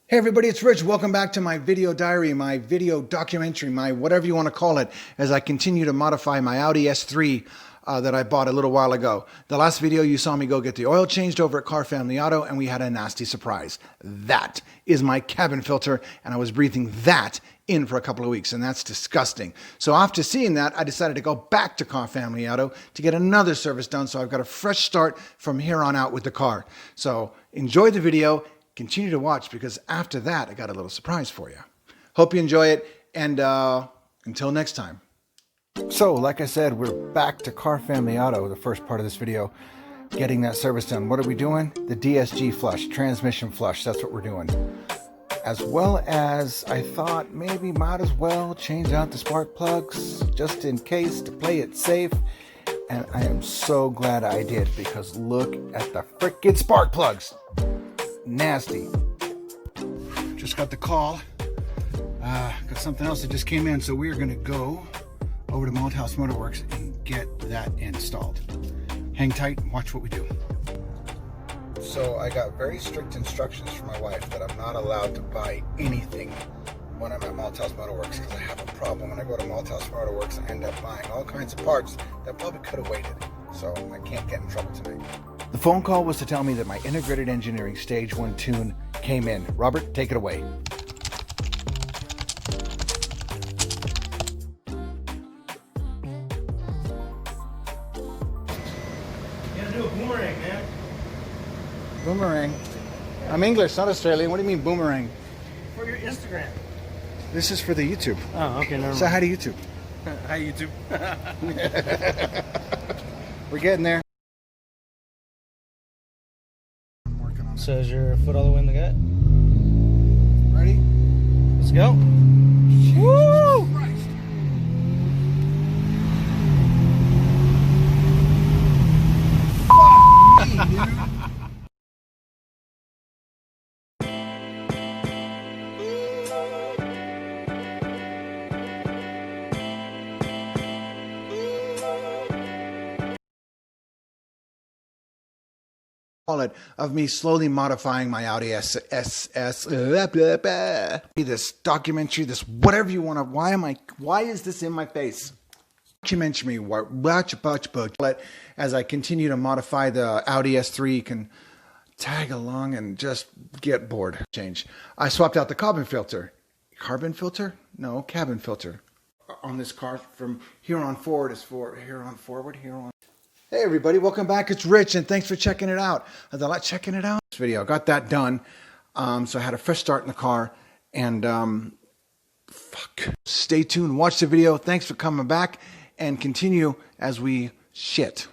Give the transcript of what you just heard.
Hey everybody, it's Rich. Welcome back to my video diary, my video documentary, my whatever you want to call it, as I continue to modify my Audi S3 that I bought a little while ago. The last video you saw me go get the oil changed over at Carr Family Auto, and we had a nasty surprise. That is my cabin filter, and I was breathing that in for a couple of weeks, and that's disgusting. So after seeing that, I decided to go back to Carr Family Auto to get another service done, so I've got a fresh start from here on out with the car. So enjoy the video. Continue to watch, because after that, I got a little surprise for you. Hope you enjoy it, and until next time. So, like I said, we're back to Carr Family Auto, the first part of this video, getting that service done. What are we doing? The DSG flush, transmission flush, that's what we're doing. As well as, I thought maybe might as well change out the spark plugs, just in case, to play it safe. And I am so glad I did, because look at the frickin' spark plugs. Nasty. Just got the call. Got something else that just came in, so we're gonna go over to Malthouse Motorworks and get that installed. Hang tight and watch what we do. So I got very strict instructions from my wife that I'm not allowed to buy anything when I'm at Malthouse Motorworks, because I have a problem. When I go to Malthouse Motorworks, I end up buying all kinds of parts that probably could have waited. So I can't get in trouble tonight. The phone call was to tell me that my integrated engineering stage 1 tune came in. Robert, take it away. You gotta do a boomerang, man. Boomerang. I'm English, not Australian. What do you mean boomerang? For your Instagram. This is for the YouTube. Oh, okay, never mind. So hi to YouTube. Hi, YouTube. We're getting there. So is your foot all the way in the gut? Ready? Let's go. Woo! Fuck me, dude. Of me slowly modifying my Audi S3, this documentary, this whatever you want to, why is this in my face? Documentary, as I continue to modify the Audi S3, you can tag along and just get bored. Change. I swapped out the cabin filter. Cabin filter on this car. From here on forward is for here on forward, here on. Hey everybody, welcome back. It's Rich, and thanks for checking it out. Checking it out. This video, got that done. So I had a fresh start in the car, and stay tuned, watch the video. Thanks for coming back, and continue as we shit.